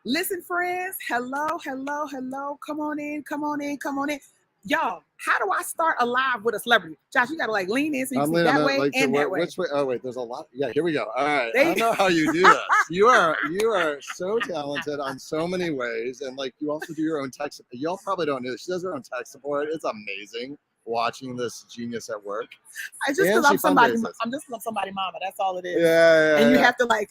Listen, friends. Hello, hello, hello. Come on in, come on in, come on in. Y'all, how do I start a live with a celebrity? Josh, you gotta like lean in so you I'm can see leaning that on way like and that way. which way? Oh wait, there's a lot. Yeah, here we go. All right, There I you don't know how you do this. You are so talented on so many ways, and like you also do your own tech. Y'all probably don't know this. She does her own tech support. It's amazing watching this genius at work. I just And love she somebody. fundraises. I'm just love somebody, mama. That's all it is. Yeah, And you yeah. have to like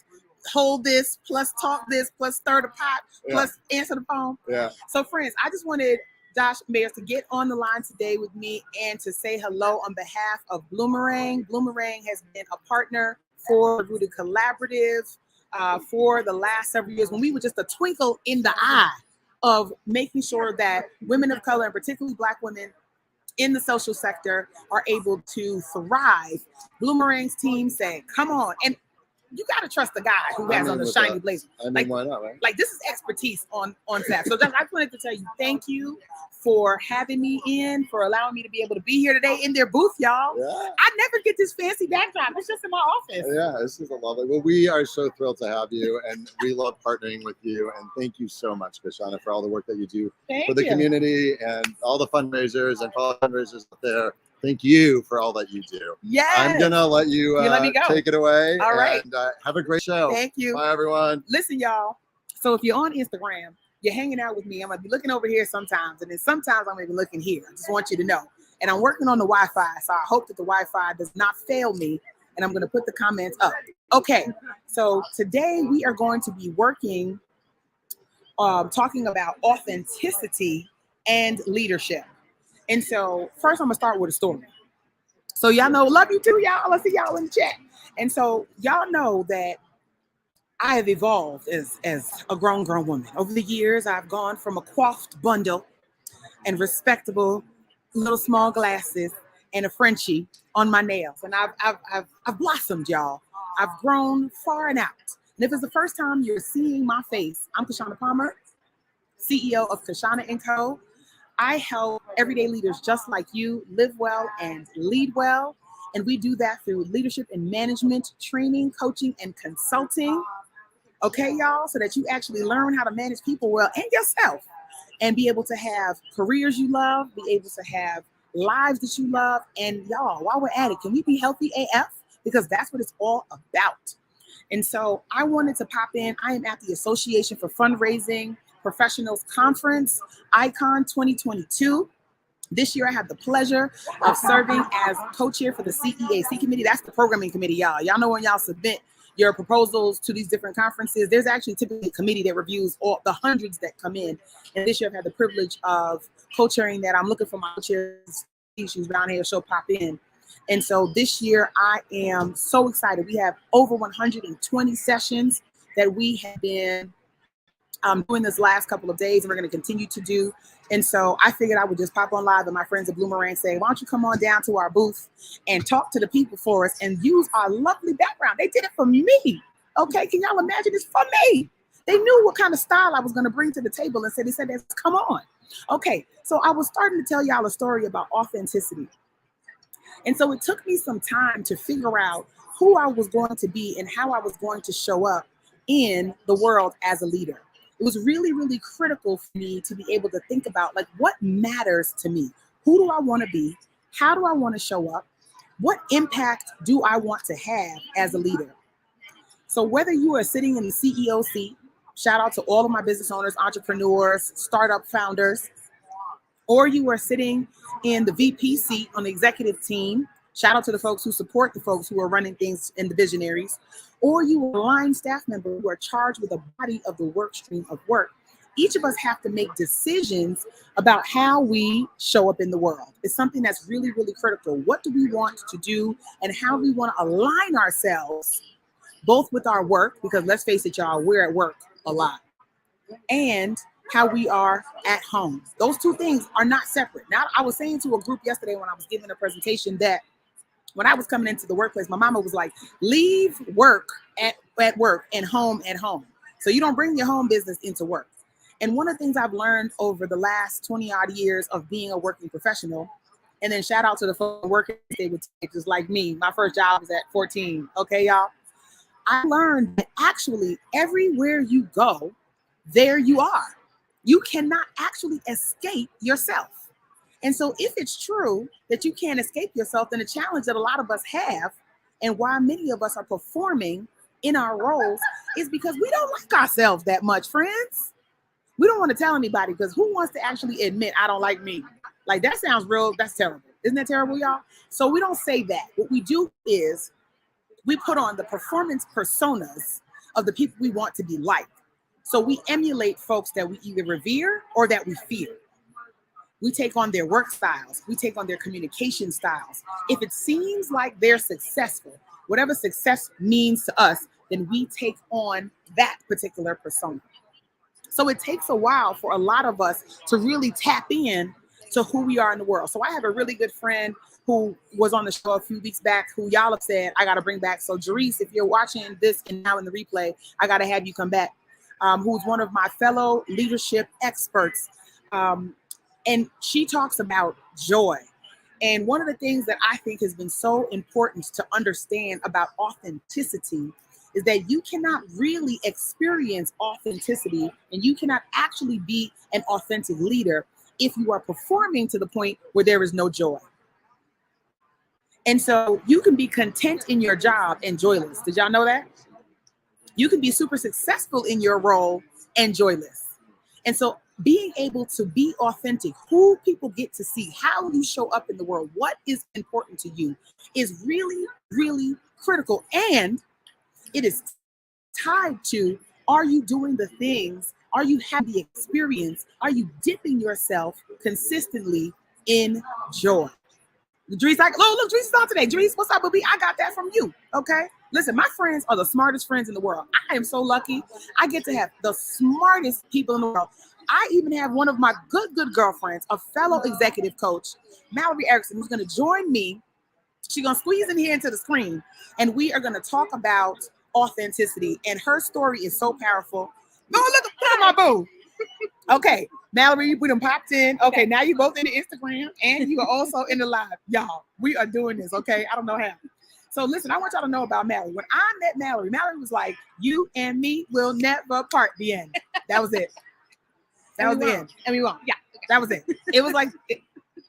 hold this, plus talk this, plus stir the pot, plus answer the phone. Yeah. So, friends, I just wanted Josh Mayers to get on the line today with me and to say hello on behalf of Bloomerang. Bloomerang has been a partner for the Rooted Collaborative for the last several years when we were just a twinkle in the eye of making sure that women of color, and particularly Black women in the social sector, are able to thrive. Bloomerang's team said, come on. And you got to trust the guy who has on the shiny blazer. I mean, why not, right? Like this is expertise on staff. So just, I wanted to tell you, thank you for having me in, for allowing me to be able to be here today in their booth, y'all. Yeah. I never get this fancy backdrop. It's just in my office. Yeah, this is a lovely. Well, we are so thrilled to have you, and we love partnering with you. And thank you so much, Kishshana, for all the work that you do for the community and all the fundraisers and all the fundraisers out there. Thank you for all that you do. Yes. I'm gonna let you let me go. take it away. All right. And have a great show. Thank you. Bye, everyone. Listen, y'all. So if you're on Instagram, you're hanging out with me. I'm gonna be looking over here sometimes, and then sometimes I'm gonna be looking here. I just want you to know. And I'm working on the Wi-Fi, so I hope that the Wi-Fi does not fail me. And I'm gonna put the comments up. Okay. So today we are going to be working, talking about authenticity and leadership. And so first I'm gonna start with a story. So y'all know, love you too, y'all. I see y'all in the chat. And so y'all know that I have evolved as a grown woman. Over the years, I've gone from a coiffed bundle and respectable little small glasses and a Frenchie on my nails. And I've blossomed, y'all. I've grown far and out. And if it's the first time you're seeing my face, I'm Kishshana Palmer, CEO of Kishshana & Co. I help everyday leaders just like you live well and lead well. And we do that through leadership and management, training, coaching, and consulting. Okay, y'all, so that you actually learn how to manage people well and yourself and be able to have careers you love, be able to have lives that you love. And y'all, while we're at it, can we be healthy AF? Because that's what it's all about. And so I wanted to pop in. I am at the Association for Fundraising Professionals Conference, ICON 2022. This year, I had the pleasure of serving as co-chair for the CEAC committee. That's the programming committee, y'all. Y'all know when y'all submit your proposals to these different conferences, there's actually typically a committee that reviews all the hundreds that come in. And this year, I've had the privilege of co-chairing that. I'm looking for my co-chairs. She's down here, she'll pop in. And so this year, I am so excited. We have over 120 sessions that we have been doing this last couple of days, and we're going to continue to do. And so I figured I would just pop on live, and my friends at Bloomerang say, why don't you come on down to our booth and talk to the people for us and use our lovely background. They did it for me. Okay, can y'all imagine? It's for me. They knew what kind of style I was going to bring to the table, and they said, come on. Okay, so I was starting to tell y'all a story about authenticity. And so it took me some time to figure out who I was going to be and how I was going to show up in the world as a leader. It was really, really critical for me to be able to think about, like, what matters to me? Who do I want to be? How do I want to show up? What impact do I want to have as a leader? So whether you are sitting in the CEO seat, shout out to all of my business owners, entrepreneurs, startup founders, or you are sitting in the VP seat on the executive team, shout out to the folks who support the folks who are running things and the visionaries, or you are a line staff member who are charged with a body of the work stream of work. Each of us have to make decisions about how we show up in the world. It's something that's really, really critical. What do we want to do and how we want to align ourselves both with our work, because let's face it, y'all, we're at work a lot, and how we are at home. Those two things are not separate. Now, I was saying to a group yesterday when I was giving a presentation that when I was coming into the workplace, my mama was like, leave work at work and home at home. So you don't bring your home business into work. And one of the things I've learned over the last 20 odd years of being a working professional, and then shout out to the folks working just like me. My first job was at 14. Okay, y'all. I learned that actually everywhere you go, there you are. You cannot actually escape yourself. And so if it's true that you can't escape yourself, then the challenge that a lot of us have and why many of us are performing in our roles is because we don't like ourselves that much, friends. We don't want to tell anybody because who wants to actually admit I don't like me? Like that sounds real, that's terrible. Isn't that terrible, y'all? So we don't say that. What we do is we put on the performance personas of the people we want to be like. So we emulate folks that we either revere or that we fear. We take on their work styles. We take on their communication styles. If it seems like they're successful, whatever success means to us, then we take on that particular persona. So it takes a while for a lot of us to really tap in to who we are in the world. So I have a really good friend who was on the show a few weeks back, who y'all have said I got to bring back. So Jerice, if you're watching this and now in the replay, I got to have you come back. Who's one of my fellow leadership experts. And she talks about joy. And one of the things that I think has been so important to understand about authenticity is that you cannot really experience authenticity and you cannot actually be an authentic leader if you are performing to the point where there is no joy. And so you can be content in your job and joyless. Did y'all know that? You can be super successful in your role and joyless. And so being able to be authentic, who people get to see, how you show up in the world, what is important to you is really, really critical. And it is tied to, are you doing the things? Are you having the experience? Are you dipping yourself consistently in joy? Dries, like, look, Dries is on today. Dries, what's up, baby? I got that from you. Okay. Listen, my friends are the smartest friends in the world. I am so lucky. I get to have the smartest people in the world. I even have one of my good girlfriends, a fellow executive coach, Mallory Erickson, who's going to join me. She's going to squeeze in here into the screen, and we are going to talk about authenticity. And her story is so powerful. No, look at my boo. Okay, Mallory, we done popped in. Okay, now you both in the Instagram and you are also in the live. Y'all, we are doing this, okay? I don't know how. So listen, I want y'all to know about Mallory. When I met Mallory, Mallory was like, you and me will never part. The end. That was it. That was the end. And we won't. Yeah, that was it. It was like,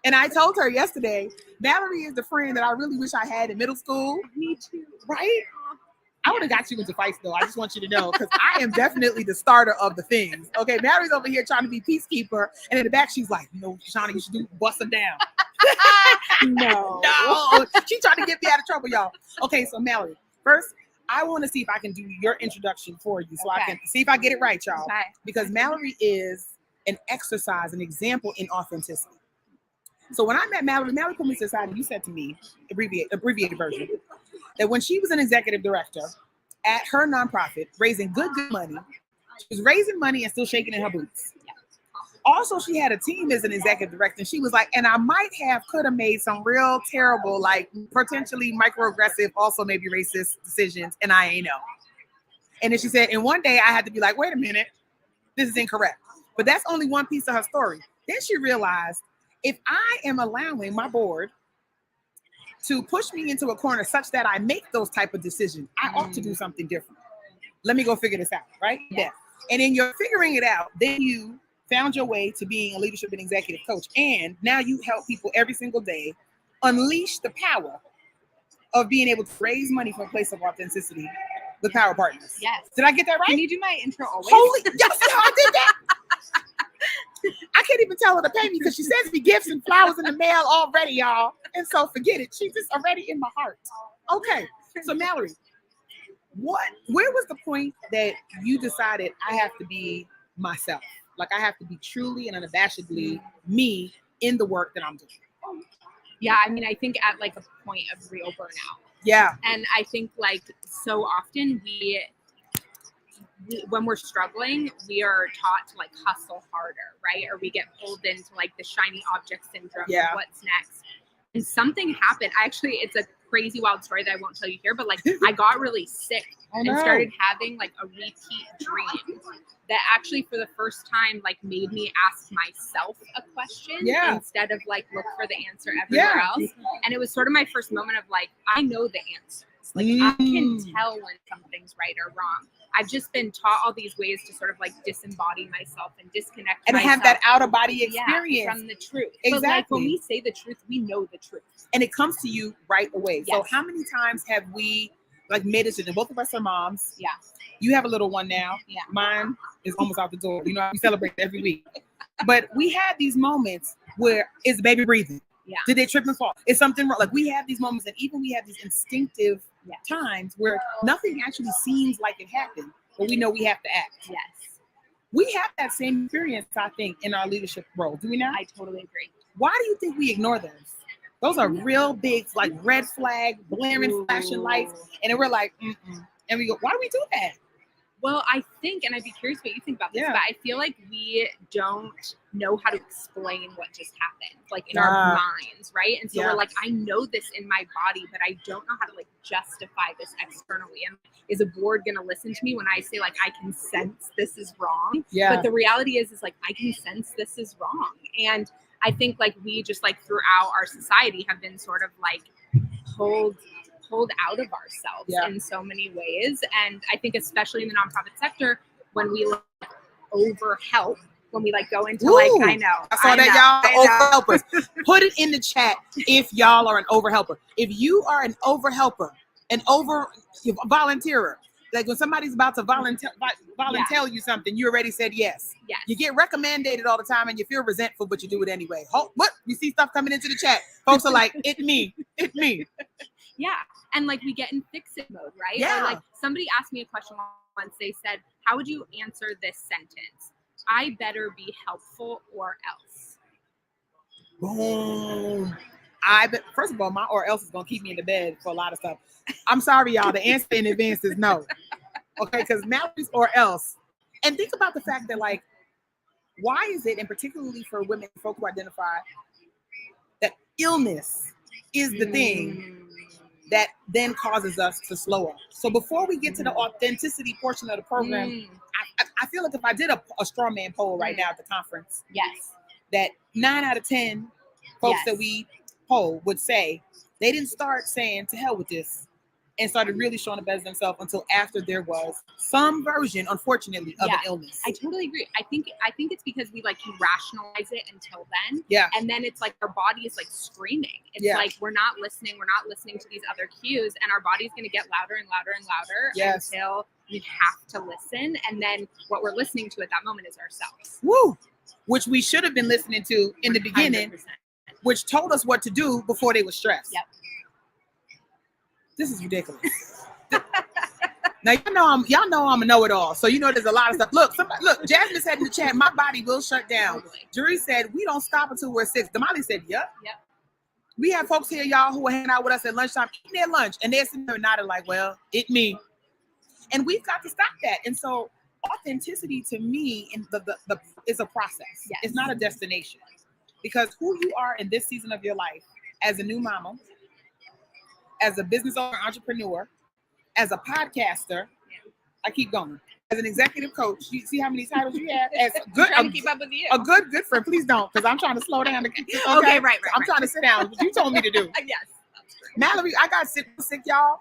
and I told her yesterday, Mallory is the friend that I really wish I had in middle school. Me too. Right? I would have got you into fights though. I just want you to know, because I am definitely the starter of the things. Okay, Mallory's over here trying to be peacekeeper, and in the back she's like, Kishshana, you should bust her down. No, she's trying to get me out of trouble, y'all. Okay, so Mallory, first, I want to see if I can do your introduction for you, so I can see if I get it right, y'all. Okay. Because Mallory is an exercise, an example in authenticity. So when I met Mallory put me to the side and you said to me, abbreviated version, that when she was an executive director at her nonprofit, raising good money, she was raising money and still shaking in her boots. Also, she had a team as an executive director, and she was like, and I could have made some real terrible, like potentially microaggressive, also maybe racist decisions, and I ain't know. And then she said, and one day I had to be like, wait a minute, this is incorrect. But that's only one piece of her story. Then she realized, if I am allowing my board to push me into a corner such that I make those type of decisions, I ought to do something different. Let me go figure this out, right? Yeah. And in your figuring it out, then you found your way to being a leadership and executive coach. And now you help people every single day unleash the power of being able to raise money from a place of authenticity with Power Partners. Yes. Did I get that right? Can you do my intro always? Holy, yes, I did that. I can't even tell her to pay me because she sends me gifts and flowers in the mail already, y'all. And so forget it. She's just already in my heart. Okay. So Mallory, where was the point that you decided I have to be myself? Like I have to be truly and unabashedly me in the work that I'm doing. Yeah, I mean, I think at like a point of real burnout. Yeah. And I think like so often we when we're struggling, we are taught to like hustle harder, right? Or we get pulled into like the shiny object syndrome. Yeah. What's next? And something happened. It's a crazy wild story that I won't tell you here, but like I got really sick and started having like a repeat dream that actually for the first time like made me ask myself a question instead of like look for the answer everywhere else. And it was sort of my first moment of like, I know the answers. sense. Like I can tell when something's right or wrong. I've just been taught all these ways to sort of like disembody myself and disconnect and myself, have that out of body experience from the truth. Exactly. But like when we say the truth, we know the truth. And it comes to you right away. Yes. So how many times have we like made a decision? Both of us are moms. Yeah. You have a little one now. Yeah. Mine is almost out the door. You know, we celebrate every week. But we have these moments where is the baby breathing? Yeah. Did they trip and fall? Is something wrong? Like we have these moments, and even we have these instinctive times where nothing actually seems like it happened, but we know we have to act. Yes. We have that same experience, I think, in our leadership role. Do we not? I totally agree. Why do you think we ignore those? Those are real big, like red flag, blaring, flashing lights, and then we're like, and we go, why do we do that? Well, I think, and I'd be curious what you think about this, but I feel like we don't know how to explain what just happened, like in our minds, right? And so we're like, I know this in my body, but I don't know how to like justify this externally. And is a board going to listen to me when I say like, I can sense this is wrong? Yeah. But the reality is like, I can sense this is wrong. And I think like we just like throughout our society have been sort of like pulled out of ourselves in so many ways. And I think especially in the nonprofit sector, when we like over help, when we like go into like, I know. I saw that y'all over helpers. Put it in the chat if y'all are an over helper. If you are an over helper, an over volunteerer, like when somebody's about to volunteer you something, you already said yes. Yes. You get recommended all the time and you feel resentful, but you do it anyway. What? You see stuff coming into the chat. Folks are like, it's me. Yeah. And like we get in fix-it mode, right? Yeah. Or like somebody asked me a question once. They said, how would you answer this sentence? I better be helpful or else. Boom. First of all, my or else is going to keep me in the bed for a lot of stuff. I'm sorry, y'all. The answer in advance is no. Okay, because Mallory's or else. And think about the fact that like, why is it, and particularly for women, folk who identify, that illness is the thing that then causes us to slow up. So before we get to the authenticity portion of the program, I feel like if I did a straw man poll right now at the conference, that 9 out of 10 folks that we poll would say they didn't start saying to hell with this and started really showing the best of themselves until after there was some version, unfortunately, of an illness. I totally agree. I think it's because we like can rationalize it until then. Yeah. And then it's like our body is like screaming. It's like we're not listening to these other cues, and our body's gonna get louder and louder and louder until we have to listen. And then what we're listening to at that moment is ourselves. Woo! Which we should have been listening to in the beginning, 100%. which told us what to do before they were stressed. Yep. This is ridiculous. Now y'all know I'm a know-it-all, so you know there's a lot of stuff. Look, Jasmine said in the chat, my body will shut down. Totally. Jury said we don't stop until we're 6. Damali said, yep. Yep. We have folks here, y'all, who are hanging out with us at lunchtime, eating their lunch, and they're sitting there nodding like, well, it me. And we've got to stop that. And so authenticity to me in the is a process. Yes. It's not a destination. Because who you are in this season of your life, as a new mama, as a business owner, entrepreneur, as a podcaster, I keep going. As an executive coach, you see how many titles you have? As trying to keep up with you. A good friend. Please don't, because I'm trying to slow down. Okay, right. I'm trying to sit down. What you told me to do. Yes. Mallory, I got sick, y'all,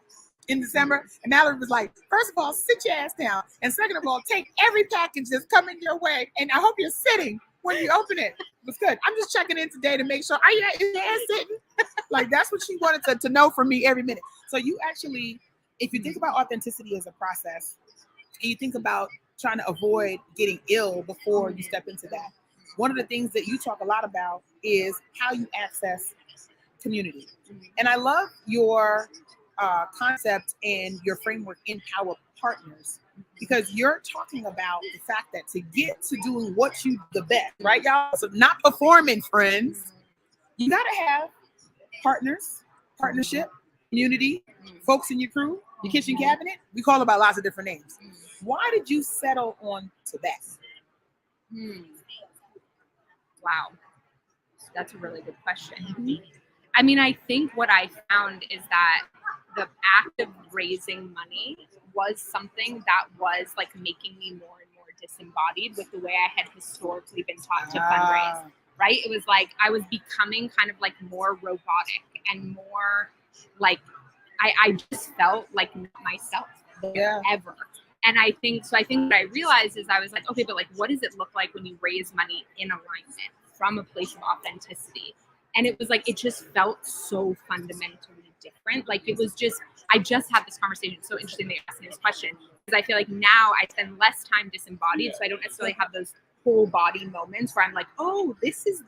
in December, and Mallory was like, first of all, sit your ass down, and second of all, take every package that's coming your way, and I hope you're sitting when you open it. It was good. I'm just checking in today to make sure, is your ass sitting? Like, that's what she wanted to know from me every minute. So you actually, if you think about authenticity as a process, and you think about trying to avoid getting ill before you step into that, one of the things that you talk a lot about is how you access community. And I love your concept and your framework, Empower Partners, because you're talking about the fact that to get to doing what you do the best, right, y'all? So not performing, friends. You got to have partners, partnership, community, folks in your crew, your kitchen cabinet. We call it by lots of different names. Why did you settle on to that? Wow. That's a really good question. I mean, I think what I found is that the act of raising money was something that was like making me more and more disembodied with the way I had historically been taught to fundraise, right? It was like I was becoming kind of like more robotic and more like I just felt like not myself ever. And I think what I realized is I was like, okay, but like, what does it look like when you raise money in alignment from a place of authenticity? And it was like, it just felt so fundamentally different. Like it was just, I just had this conversation. It's so interesting that you asked me this question, because I feel like now I spend less time disembodied. So I don't necessarily have those whole body moments where I'm like, oh, this is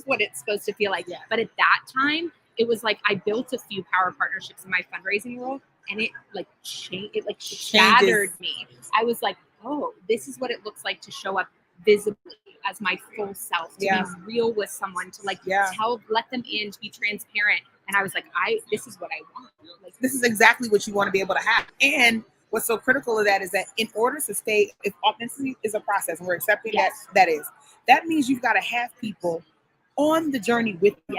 what it's supposed to feel like. Yeah. But at that time, it was like, I built a few power partnerships in my fundraising world, and it like changed, it like shattered me. I was like, oh, this is what it looks like to show up visibly as my full self, to be real with someone, to like let them in, to be transparent. And I was like, this is what I want. Like, this is exactly what you want to be able to have. And what's so critical of that is that in order to stay, if authenticity is a process and we're accepting that means you've got to have people on the journey with you.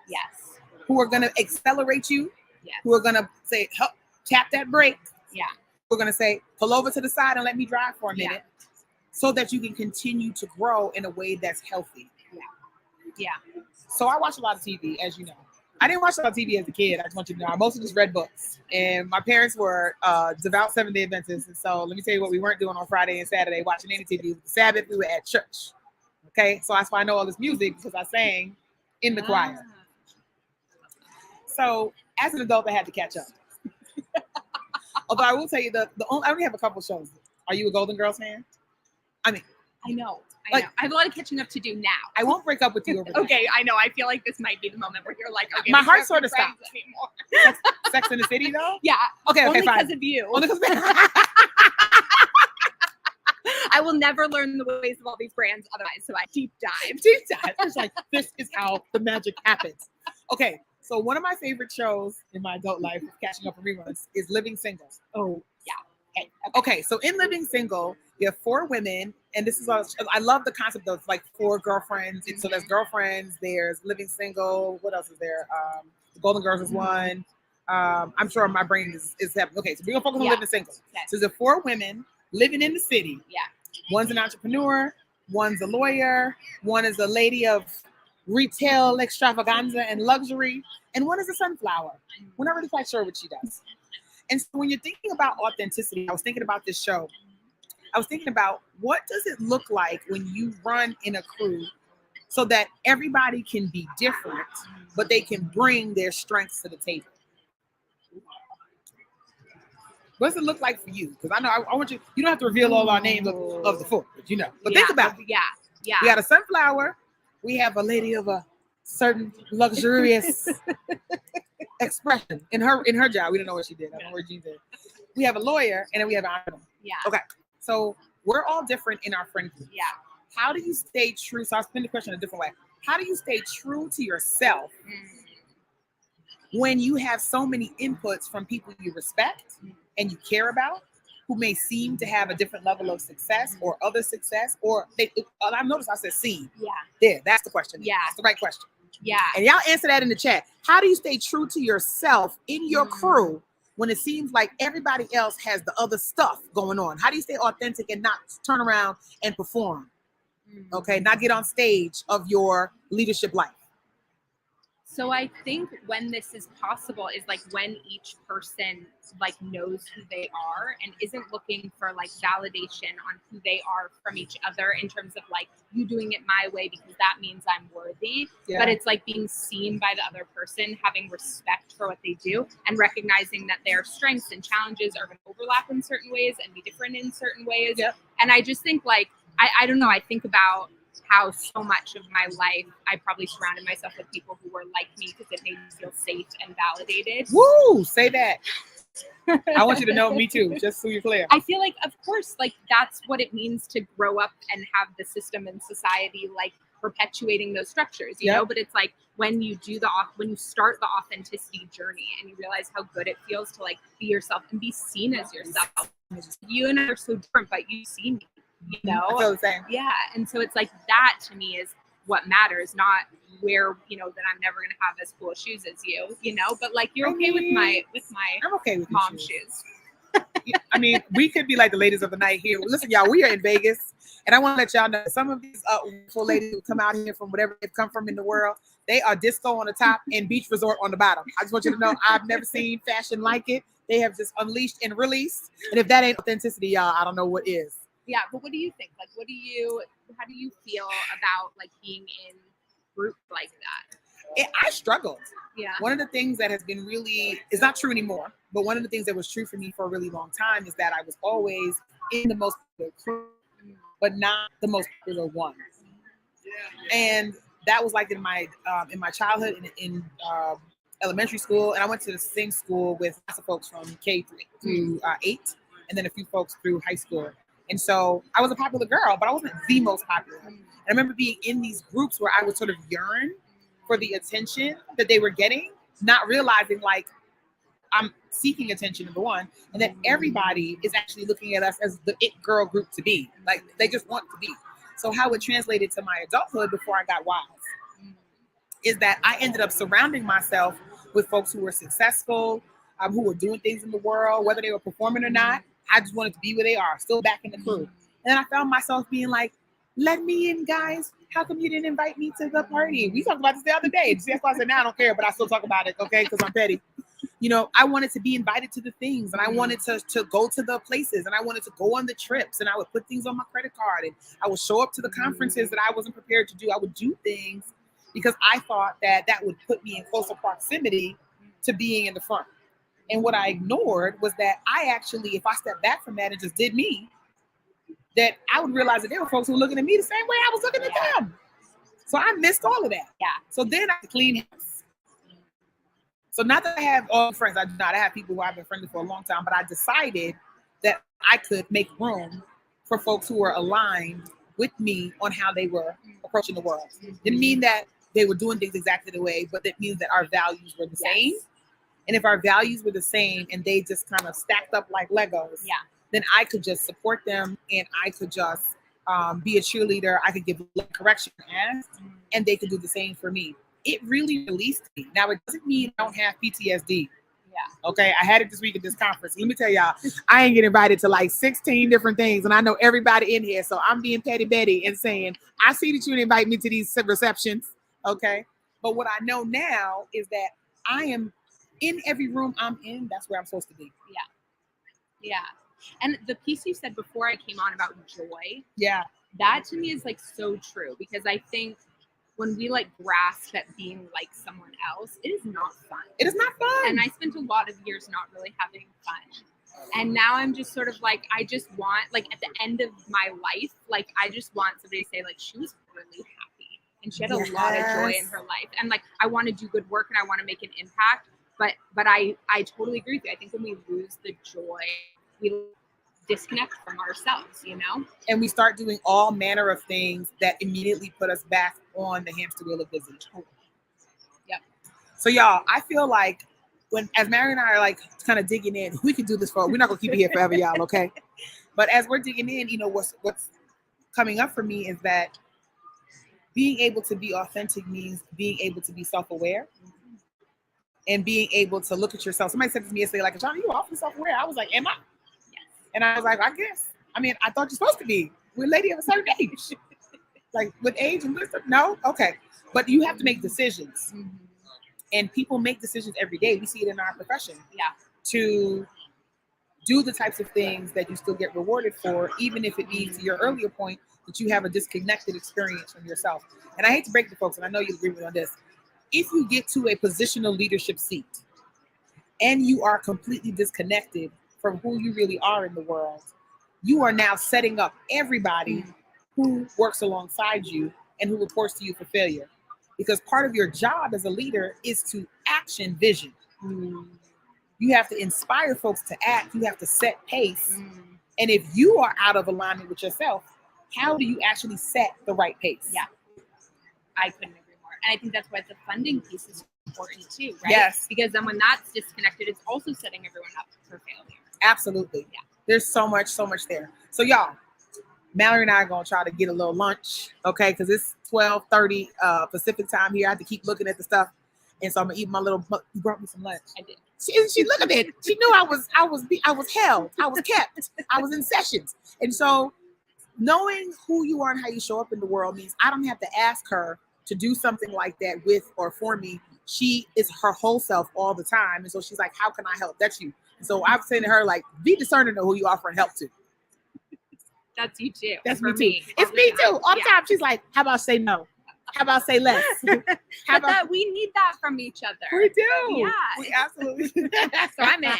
Yes. Who are going to accelerate you. Yes. Who are going to say, help, tap that brake. Yeah. We're going to say, pull over to the side and let me drive for a minute, so that you can continue to grow in a way that's healthy. Yeah. So I watch a lot of TV, as you know. I didn't watch a lot of TV as a kid. I just want you to know. I mostly just read books. And my parents were devout Seventh-day Adventists. And so let me tell you what we weren't doing on Friday and Saturday, watching any TV. Sabbath, we were at church. Okay? So that's why I know all this music, because I sang in the choir. So as an adult, I had to catch up. Although I will tell you, I only have a couple shows. Are you a Golden Girls fan? I mean, I know. I have a lot of catching up to do now. I won't break up with you over that. Okay, I know. I feel like this might be the moment where you're like, okay, my heart sort of stopped. Sex in the City, though? Yeah. Okay, only fine. Because of you. Only because I will never learn the ways of all these brands otherwise, so I deep dive. It's like, this is how the magic happens. Okay, so one of my favorite shows in my adult life, catching up on reruns, is Living Single. Oh, yeah. Okay, so in Living Single, you have 4 women, and this is I love the concept of like 4 girlfriends. And so there's girlfriends, there's Living Single. What else is there? The Golden Girls is one. I'm sure my brain is happening. Okay, so we're gonna focus on Living Single. Yes. So there's 4 women living in the city. Yeah. One's an entrepreneur, one's a lawyer, one is a lady of retail extravaganza and luxury, and one is a sunflower. We're not really quite sure what she does. And so when you're thinking about authenticity, I was thinking about this show. I was thinking about, what does it look like when you run in a crew so that everybody can be different, but they can bring their strengths to the table? What does it look like for you? Because I know I want you don't have to reveal all our names of the 4, but you know. But think about it. Yeah. We got a sunflower. We have a lady of a certain luxurious expression in her job. We don't know what she did. I don't know what she did. We have a lawyer, and then we have an entrepreneur. Yeah. Okay. So we're all different in our friend group. Yeah. How do you stay true? So I'll spin the question a different way. How do you stay true to yourself when you have so many inputs from people you respect and you care about, who may seem to have a different level of success or other success, or I've noticed I said seem. Yeah. There, that's the question. Yeah. That's the right question. Yeah. And y'all answer that in the chat. How do you stay true to yourself in your crew when it seems like everybody else has the other stuff going on? How do you stay authentic and not turn around and perform? Okay, not get on stage of your leadership life. So I think when this is possible is like when each person like knows who they are and isn't looking for like validation on who they are from each other in terms of like, you doing it my way because that means I'm worthy. Yeah. But it's like being seen by the other person, having respect for what they do, and recognizing that their strengths and challenges are going to overlap in certain ways and be different in certain ways. Yep. And I just think like, I don't know, I think about how so much of my life I probably surrounded myself with people who were like me because it made me feel safe and validated. Woo! Say that. I want you to know me too, just so you're clear. I feel like, of course, like that's what it means to grow up and have the system and society like perpetuating those structures, you know? But it's like when you start the authenticity journey and you realize how good it feels to like be yourself and be seen as yourself. You and I are so different, but you see me. You know, I feel the same. Yeah, and so it's like that to me is what matters, not where that I'm never gonna have as cool shoes as you, but like you're okay with my I'm okay with mom shoes. I mean, we could be like the ladies of the night here. Listen, y'all, we are in Vegas, and I want to let y'all know some of these wonderful ladies who come out here from whatever they've come from in the world, they are disco on the top and beach resort on the bottom. I just want you to know I've never seen fashion like it. They have just unleashed and released, and if that ain't authenticity, y'all, I don't know what is. Yeah, but what do you think? Like, how do you feel about like being in groups like that? I struggled. Yeah. One of the things that has been really, it's not true anymore, but one of the things that was true for me for a really long time is that I was always in the most popular crew, but not the most popular one. And that was like in my childhood in elementary school, and I went to the same school with lots of folks from K through 8, and then a few folks through high school. And so I was a popular girl, but I wasn't the most popular. And I remember being in these groups where I would sort of yearn for the attention that they were getting, not realizing like I'm seeking attention, number one, and that everybody is actually looking at us as the it girl group to be. Like they just want to be. So how it translated to my adulthood before I got wise is that I ended up surrounding myself with folks who were successful, who were doing things in the world, whether they were performing or not. I just wanted to be where they are, still back in the crew. And then I found myself being like, let me in, guys. How come you didn't invite me to the party? We talked about this the other day. That's why I said, now I don't care, but I still talk about it, okay? Because I'm petty. You know, I wanted to be invited to the things, and I wanted to go to the places, and I wanted to go on the trips, and I would put things on my credit card, and I would show up to the conferences that I wasn't prepared to do. I would do things because I thought that that would put me in closer proximity to being in the front. And what I ignored was that I actually, if I stepped back from that and just did me, that I would realize that there were folks who were looking at me the same way I was looking at them. So I missed all of that. Yeah. So then I clean house. So not that I have all friends, I do not. I have people who I've been friendly for a long time, but I decided that I could make room for folks who were aligned with me on how they were approaching the world. Didn't mean that they were doing things exactly the way, but it means that our values were the same. And if our values were the same and they just kind of stacked up like Legos, then I could just support them and I could just be a cheerleader. I could give correction asked, and they could do the same for me. It really released me. Now, it doesn't mean I don't have PTSD. Yeah. Okay. I had it this week at this conference. Let me tell y'all, I ain't get invited to like 16 different things, and I know everybody in here. So I'm being petty Betty and saying, I see that you didn't invite me to these receptions. Okay. But what I know now is that I am in every room I'm in. That's where I'm supposed to be. Yeah. Yeah. And the piece you said before I came on about joy. Yeah. That to me is like so true, because I think when we like grasp at being like someone else, it is not fun. It is not fun. And I spent a lot of years not really having fun. And now I'm just sort of like, I just want, like at the end of my life, like I just want somebody to say like, she was really happy and she had a lot of joy in her life. And like, I want to do good work and I want to make an impact. But I totally agree with you. I think when we lose the joy, we disconnect from ourselves, you know? And we start doing all manner of things that immediately put us back on the hamster wheel of busy. Yep. So y'all, I feel like as Mary and I are like kind of digging in, we can do this we're not gonna keep it here forever, y'all, okay? But as we're digging in, you know, what's coming up for me is that being able to be authentic means being able to be self-aware. And being able to look at yourself. Somebody said to me yesterday, like, Johnny, you awfully self-aware. I was like, am I? Yes. And I was like, I guess. I mean, I thought you're supposed to be. We're a lady of a certain age. Like with age and wisdom? No? Okay. But you have to make decisions. Mm-hmm. And people make decisions every day. We see it in our profession. Yeah. To do the types of things that you still get rewarded for, even if it means, to your earlier point, that you have a disconnected experience from yourself. And I hate to break the folks, and I know you agree with me on this. If you get to a positional leadership seat and you are completely disconnected from who you really are in the world, you are now setting up everybody who works alongside you and who reports to you for failure. Because part of your job as a leader is to action vision. You have to inspire folks to act. You have to set pace. And if you are out of alignment with yourself, how do you actually set the right pace? Yeah, I couldn't agree more. And I think that's why the funding piece is important too, right? Yes. Because then when that's disconnected, it's also setting everyone up for failure. Absolutely. Yeah. There's so much there. So y'all, Mallory and I are going to try to get a little lunch, okay? Because it's 12:30 Pacific time here. I have to keep looking at the stuff. And so I'm going to eat my little, you brought me some lunch. I did. She looked at it. She knew I was held. I was kept. I was in sessions. And so knowing who you are and how you show up in the world means I don't have to ask her to do something like that with or for me. She is her whole self all the time. And so she's like, how can I help? That's you. And so I'm saying to her, like, be discerning of who you offering help to. That's you too. That's me too. It's me too. All the time. She's like, how about say no? How about say less? How about that? We need that from each other. We do. Yeah. We absolutely. So I'm in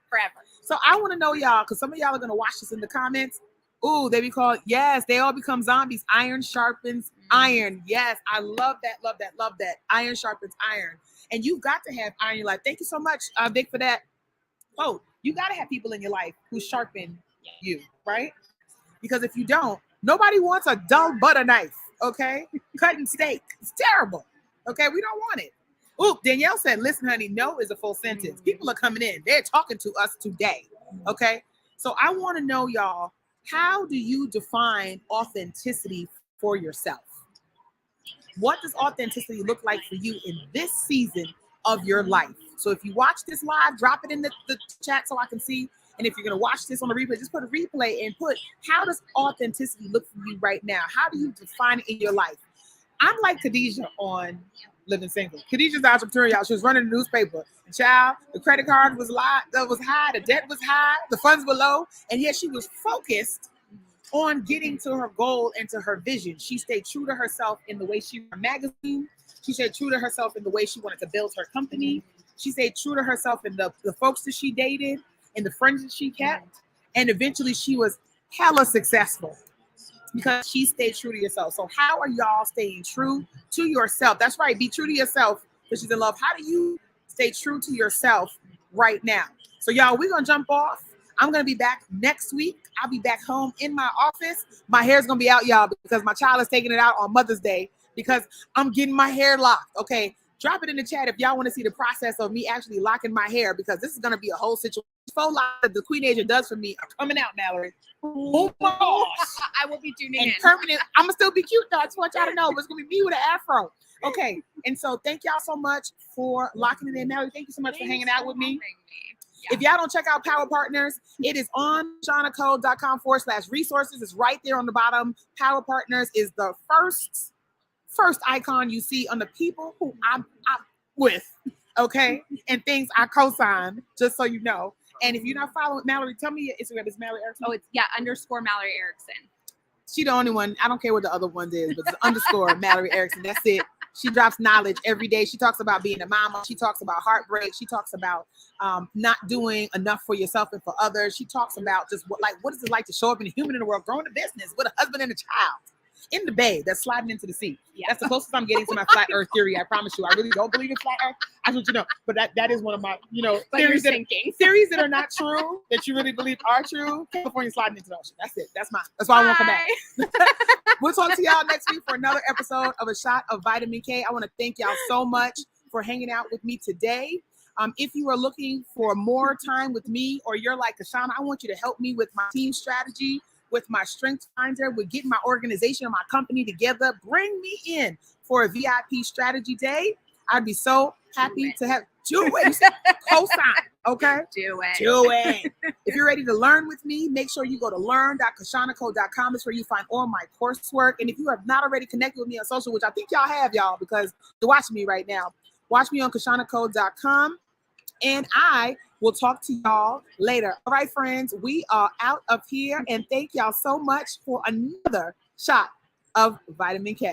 forever. So I want to know y'all, because some of y'all are going to watch this in the comments. Ooh, they be called, yes, they all become zombies. Iron sharpens iron. Yes, I love that, love that, love that. Iron sharpens iron. And you've got to have iron in your life. Thank you so much, Vic, for that. Oh, you got to have people in your life who sharpen you, right? Because if you don't, nobody wants a dull butter knife, okay? Cutting steak. It's terrible, okay? We don't want it. Ooh, Danielle said, listen, honey, no is a full sentence. People are coming in. They're talking to us today, okay? So I want to know, y'all, how do you define authenticity for yourself? What does authenticity look like for you in this season of your life? So if you watch this live, drop it in the chat so I can see. And if you're going to watch this on the replay, just put a replay and put, how does authenticity look for you right now? How do you define it in your life? I'm like Khadijah on Living Single. Khadijah's entrepreneur, y'all. She was running the newspaper. Child, the credit card was high, the debt was high, the funds were low, and yet she was focused on getting to her goal and to her vision. She stayed true to herself in the way she ran a magazine. She stayed true to herself in the way she wanted to build her company. She stayed true to herself in the folks that she dated and the friends that she kept. And eventually she was hella successful because she stayed true to yourself. So how are y'all staying true to yourself? That's right. Be true to yourself because she's in love. How do you stay true to yourself right now? So y'all, we're going to jump off. I'm going to be back next week. I'll be back home in my office. My hair's going to be out, y'all, because my child is taking it out on Mother's Day because I'm getting my hair locked. Okay. Drop it in the chat if y'all want to see the process of me actually locking my hair, because this is going to be a whole situation. Faux locks that the Queen Agent does for me are coming out, Mallory. Oh my gosh. I will be tuning in. Permanent. I'm going to still be cute, though. I just want y'all to know, but it's going to be me with an afro. Okay. And so thank y'all so much for locking it in. Mallory, thank you so much for hanging out with me. Yeah. If y'all don't check out Power Partners, it is on KishshanaCode.com/resources. It's right there on the bottom. Power Partners is the first icon you see on the people who I'm with, okay? And things I co-sign, just so you know. And if you're not following Mallory, tell me your Instagram. Is Mallory Erickson? Oh, it's _Mallory Erickson. She the only one. I don't care what the other one is, but it's _Mallory Erickson. That's it. She drops knowledge every day. She talks about being a mama. She talks about heartbreak. She talks about not doing enough for yourself and for others. She talks about just what is it like to show up in a human in the world, growing a business with a husband and a child in the bay that's sliding into the sea. Yeah. That's the closest I'm getting to my flat earth theory. I promise you. I really don't believe in flat earth. I want you to know. But that is one of my, theories that are not true, that you really believe are true. California sliding into the ocean. That's it. That's mine. That's why I won't come back. We'll talk to y'all next week for another episode of A Shot of Vitamin K. I want to thank y'all so much for hanging out with me today. If you are looking for more time with me, or you're like Kishshana, I want you to help me with my team strategy, with my strength finder, with getting my organization and my company together. Bring me in for a VIP strategy day. I'd be so happy to have co-sign. Okay? Do it. If you're ready to learn with me, make sure you go to learn.KishshanaCode.com. It's where you find all my coursework. And if you have not already connected with me on social, which I think y'all have, y'all, because you're watching me right now, watch me on KishshanaCode.com. And I will talk to y'all later. All right, friends, we are out of here. And thank y'all so much for another shot of Vitamin K.